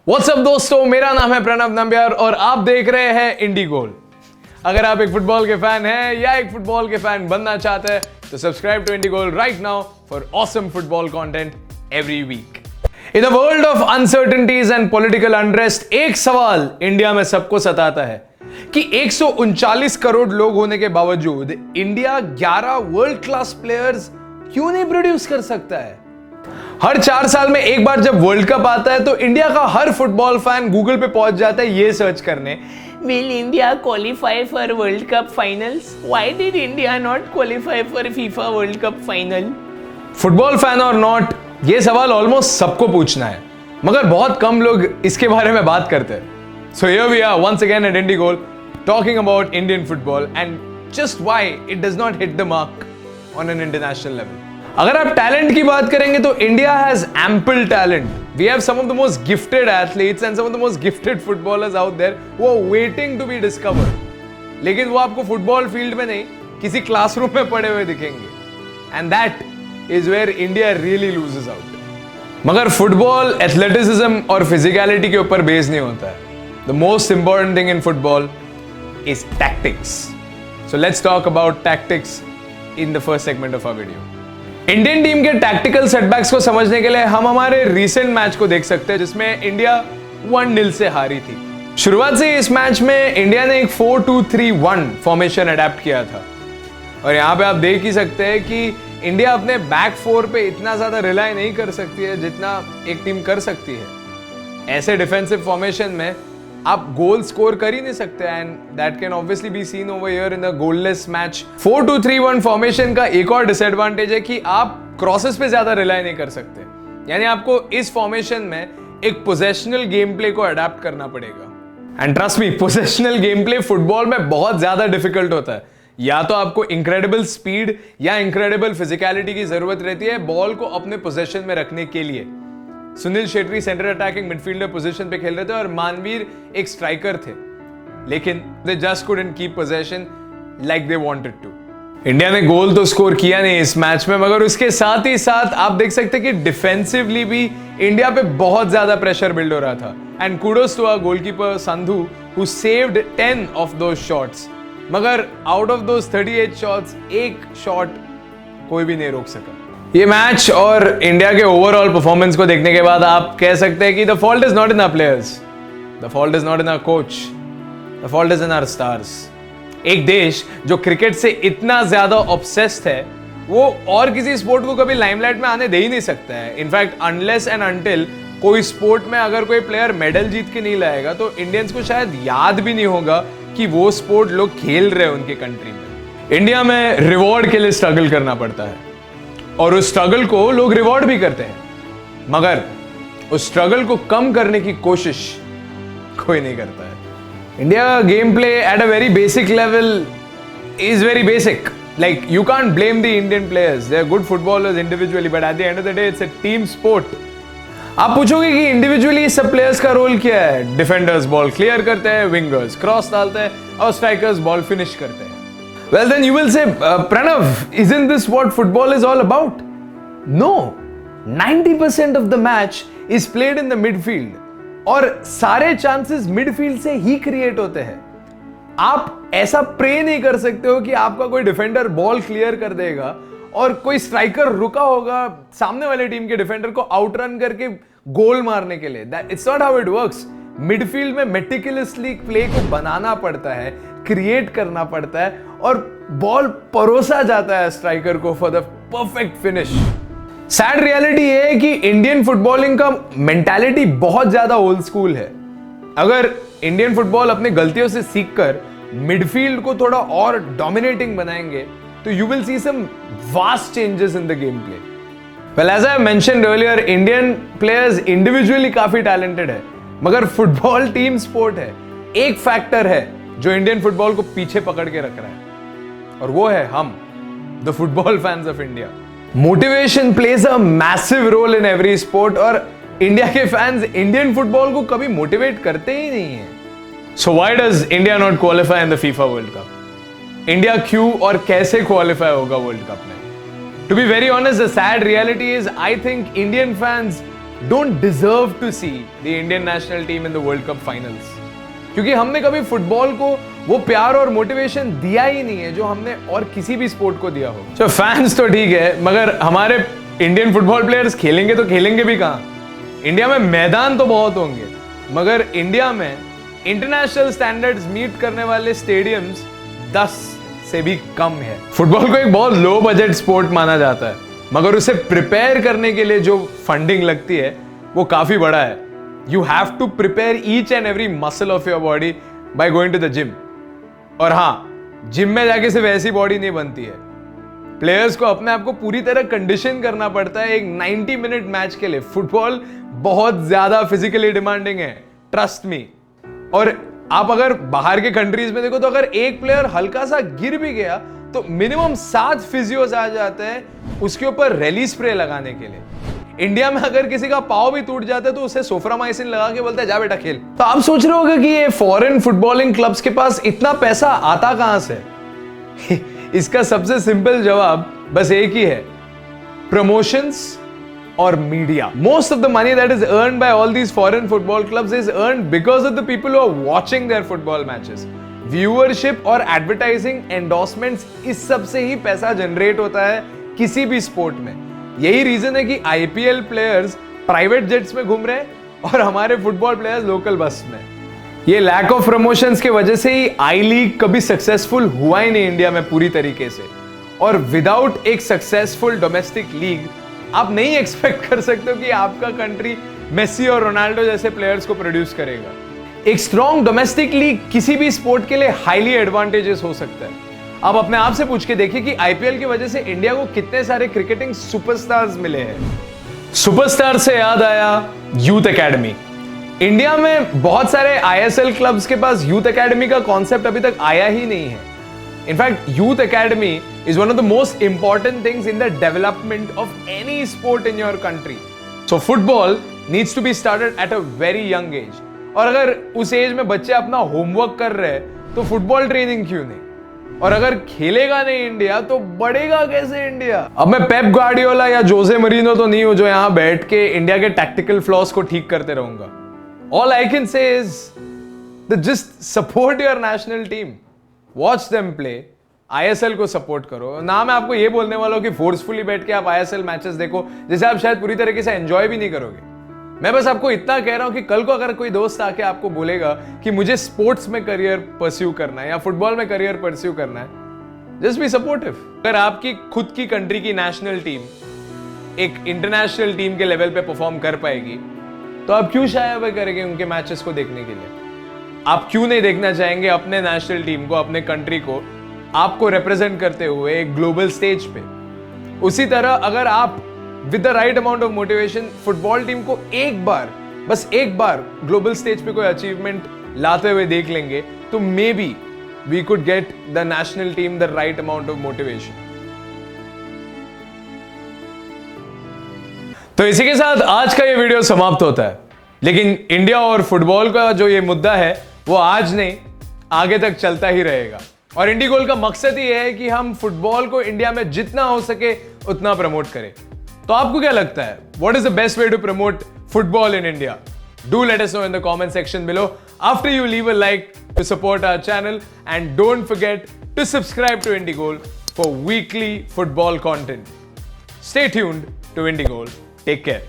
WhatsApp दोस्तों, मेरा नाम है प्रणव नंबियार और आप देख रहे हैं इंडी गोल। अगर आप एक फुटबॉल के फैन हैं या एक फुटबॉल के फैन बनना चाहते हैं तो subscribe to Indie Goal right now for awesome football content every week. In the world of uncertainties and political unrest, एक सवाल इंडिया में सबको सताता है कि 139 करोड़ लोग होने के बावजूद इंडिया 11 वर्ल्ड क्लास प्लेयर्स क्यों नहीं प्रोड्यूस कर सकता है। हर 4 साल में एक बार जब वर्ल्ड कप आता है तो इंडिया का हर फुटबॉल फैन गूगल पे पहुंच जाता है ये सर्च करने, Will India qualify for World Cup finals? Why did India not qualify for FIFA World Cup final? Football fan और नॉट, ये सवाल ऑलमोस्ट सबको पूछना है, मगर बहुत कम लोग इसके बारे में बात करते हैं। So here we are once again at Indie Goal talking about Indian football and just why it does not hit the mark on an international level. अगर आप टैलेंट की बात करेंगे तो India has ample talent. We have some of the most gifted athletes and some of the most gifted footballers out there who are waiting to be discovered, लेकिन वो आपको football field में नहीं किसी क्लासरूम में पड़े हुए दिखेंगे and that is where India really loses out. मगर फुटबॉल एथलेटिसिज्म और फिजिकलिटी के ऊपर बेस्ड नहीं होता है। The most important thing in football is tactics. So let's talk about tactics in the first segment of our video. Indian team के tactical setbacks को समझने के लिए हम हमारे रीसेंट मैच को देख सकते हैं जिसमें इंडिया 1-0 से हारी थी। शुरुआत से इस मैच में इंडिया ने एक 4-2-3-1 फॉर्मेशन अडेप्ट किया था और यहां पे आप देख ही सकते हैं कि इंडिया अपने बैक फोर पे इतना ज्यादा रिलाई नहीं कर सकती है जितना एक टीम कर सकती है। ऐसे डिफेंसिव फॉर्मेशन में आप गोल स्कोर कर ही नहीं सकते and that can obviously be seen over here in the goalless match. 4-2-3-1 formation का एक और डिसएडवांटेज है कि आप क्रॉसेस पे ज्यादा रिलाई नहीं कर सकते, यानी आपको इस फॉर्मेशन में एक पोजेशनल गेम प्ले को अडेप्ट करना पड़ेगा। And trust me, positional game play football में बहुत ज्यादा डिफिकल्ट होता है। या तो आपको इंक्रेडिबल स्पीड या इंक्रेडिबल फिजिकलिटी की जरूरत रहती है बॉल को अपने पोजेशन में रखने के लिए। Sunil Shetty centre attacking midfielder position पे खेल रहे थे और मानवीर एक स्ट्राइकर थे, लेकिन they just couldn't keep position like they wanted to. India ने गोल तो स्कोर किया नहीं इस मैच में, मगर उसके साथ ही साथ आप देख सकते हैं कि डिफेंसिवली भी इंडिया पे बहुत ज्यादा प्रेशर बिल्ड हो रहा था। And kudos to our goalkeeper Sandhu who saved 10 of those shots, मगर आउट ऑफ दोज 38 शॉट्स एक शॉट कोई भी नहीं रोक सका। ये मैच और इंडिया के ओवरऑल परफॉर्मेंस को देखने के बाद आप कह सकते हैं कि the fault is not in our players, the fault is not in our coach, the fault is in our stars. एक देश जो क्रिकेट से इतना ज्यादा ऑब्सेस्ड है वो और किसी स्पोर्ट को कभी लाइमलाइट में आने दे ही नहीं सकता है। इनफैक्ट अनलेस एंड अनटिल कोई स्पोर्ट में अगर कोई प्लेयर मेडल जीत के नहीं लाएगा तो इंडियंस को शायद याद भी नहीं होगा कि वो स्पोर्ट लोग खेल रहे हैं उनके कंट्री में। इंडिया में रिवॉर्ड के लिए स्ट्रगल करना पड़ता है और उस स्ट्रगल को लोग रिवॉर्ड भी करते हैं, मगर उस स्ट्रगल को कम करने की कोशिश कोई नहीं करता है। India game play at a very basic level is very basic. Like you can't blame the Indian players, they are good footballers individually, but at the end of the day it's a team sport. आप पूछोगे कि individually सब players का role क्या है। Defenders ball clear करते हैं, wingers cross डालते हैं और स्ट्राइकर्स बॉल फिनिश करते हैं। Well, then you will say, Pranav, isn't this what football is all about? No, 90% of the match is played in the midfield और सारे chances midfield से ही create होते हैं। आप ऐसा प्रे नहीं कर सकते हो कि आपका कोई डिफेंडर बॉल क्लियर कर देगा और कोई स्ट्राइकर रुका होगा सामने वाले टीम के डिफेंडर को आउटरन करके गोल मारने के लिए। It's not how it works. Midfield में मेटिकुलसली प्ले को बनाना पड़ता है, क्रिएट करना पड़ता है और बॉल परोसा जाता है स्ट्राइकर को for the perfect finish. Sad reality ये है कि इंडियन फुटबॉलिंग का मेंटालिटी बहुत ज्यादा ओल्ड स्कूल है। अगर इंडियन फुटबॉल अपनी गलतियों से सीखकर मिडफील्ड को थोड़ा और डोमिनेटिंग बनाएंगे तो you will see some vast changes in the game play. Well, as I mentioned earlier, Indian players individually काफी टैलेंटेड है, मगर फुटबॉल टीम स्पोर्ट है। एक फैक्टर है जो इंडियन फुटबॉल को पीछे पकड़ के रख रहा है और वो है हम, the football fans of India. Motivation plays a massive role in every sport और इंडिया के फैंस इंडियन फुटबॉल को कभी मोटिवेट करते ही नहीं है। So why does India not qualify in the FIFA World Cup? India क्यों और कैसे क्वालिफाई होगा वर्ल्ड कप में? To be very honest, the sad reality is I think Indian fans don't deserve to see the Indian national team in the World Cup finals. क्योंकि हमने कभी football को वो प्यार और मोटिवेशन दिया ही नहीं है जो हमने और किसी भी स्पोर्ट को दिया हो. तो फैंस तो ठीक है, मगर हमारे इंडियन फुटबॉल प्लेयर्स खेलेंगे तो खेलेंगे भी कहाँ? इंडिया में मैदान तो बहुत होंगे, मगर इंडिया में इंटरनेशनल स्टैंडर्ड्स मीट करने वाले स्टेडियम्स 10 से भी कम है. फुटबॉल को एक बहुत लो बजट स्पोर्ट माना जाता है, मगर उसे प्रिपेयर करने के लिए जो फंडिंग लगती है वो काफी बड़ा है. You have to prepare each and every muscle of your body by going to the gym. और हाँ, जिम में जाके सिर्फ ऐसी बॉडी नहीं बनती है. प्लेयर्स को अपने आप को पूरी तरह कंडीशन करना पड़ता है एक 90 मिनट मैच के लिए. फुटबॉल बहुत ज्यादा फिजिकली डिमांडिंग है, ट्रस्ट मी. और आप अगर बाहर के कंट्रीज में देखो तो अगर एक प्लेयर हल्का सा गिर भी गया तो मिनिमम 7 फिजियोस आ जाते हैं उसके ऊपर रैली स्प्रे लगाने के लिए. इंडिया में अगर किसी का पाव भी टूट जाता है तो उसे सोफ्रामाइसिन लगा के बोलता है जा बेटा खेल. तो आप सोच रहे होगे कि ये फॉरेन फुटबॉलिंग क्लब्स के पास इतना पैसा आता कहां से? इसका सबसे सिंपल जवाब बस एक ही है, प्रमोशंस और media. Most of the money that is earned by all these foreign football clubs is earned because of the people who are watching their football matches. Viewership और एडवर्टाइजिंग एंडोर्समेंट्स, इस सब से ही पैसा जनरेट होता है किसी भी स्पोर्ट में. यही रीजन है कि आईपीएल प्लेयर्स प्राइवेट जेट्स में घूम रहे हैं और हमारे फुटबॉल प्लेयर्स लोकल बस में. ये लैक ऑफ प्रमोशंस की वजह से ही आई लीग कभी सक्सेसफुल हुआ ही नहीं इंडिया में पूरी तरीके से. और विदाउट एक सक्सेसफुल डोमेस्टिक लीग आप नहीं एक्सपेक्ट कर सकते हो कि आपका कंट्री मेसी और रोनाल्डो जैसे प्लेयर्स को प्रोड्यूस करेगा. एक स्ट्रॉन्ग डोमेस्टिक लीग किसी भी स्पोर्ट के लिए हाईली एडवांटेजेस हो सकता है. आप अपने आप से पूछ के देखिए कि आईपीएल की वजह से इंडिया को कितने सारे क्रिकेटिंग सुपरस्टार्स मिले हैं. सुपरस्टार से याद आया यूथ एकेडमी. इंडिया में बहुत सारे आईएसएल क्लब्स के पास यूथ एकेडमी का कॉन्सेप्ट अभी तक आया ही नहीं है. In fact youth academy is one of the most important things in the development of any sport in your country. So football needs to be started at a very young age. और अगर उस as में बच्चे अपना homework कर रहे हैं तो फुटबॉल ट्रेनिंग क्यों नहीं? और अगर खेलेगा नहीं इंडिया तो बढ़ेगा कैसे इंडिया? अब मैं पेप गार्डियोला या जोसे मरीनो तो नहीं हूं जो यहां बैठ के इंडिया के टैक्टिकल फ्लॉस को ठीक करते रहूंगा. All I can say is just support your national team, watch them play, ISL को सपोर्ट करो. ना मैं आपको ये बोलने वाला हूं कि फोर्सफुली बैठ के आप आईएसएल मैचेस देखो जिसे आप शायद पूरी तरीके से एंजॉय भी नहीं करोगे. मैं बस आपको इतना कह रहा हूं कि कल को अगर कोई दोस्त आके आपको बोलेगा कि मुझे स्पोर्ट्स में करियर परस्यू करना है या फुटबॉल में करियर परस्यू करना है, जस्ट बी सपोर्टिव. अगर आपकी खुद की कंट्री की नेशनल टीम एक इंटरनेशनल टीम के लेवल पे परफॉर्म कर पाएगी तो आप क्यों शाय अवे करेंगे उनके मैचेस को देखने के लिए? आप क्यों नहीं देखना चाहेंगे अपने नेशनल टीम को, अपने कंट्री को आपको रिप्रेजेंट करते हुए एक ग्लोबल स्टेज पे? उसी तरह अगर आप with the right amount of motivation football team को एक बार, बस एक बार ग्लोबल स्टेज पे कोई अचीवमेंट लाते हुए देख लेंगे तो maybe we could get the national team the right amount of motivation. तो इसी के साथ आज का ये वीडियो समाप्त होता है. लेकिन इंडिया और फुटबॉल का जो ये मुद्दा है वो आज नहीं आगे तक चलता ही रहेगा. और इंडिगोल का मकसद ये है कि हम फुटबॉल को इंडिया में जितना हो सके उतना प्रमोट करें. तो आपको क्या लगता है, what is the best way to promote football in India? Do let us know in the comment section below after you leave a like to support our channel and don't forget to subscribe to IndiGoal for weekly football content. Stay tuned to IndiGoal. Take care.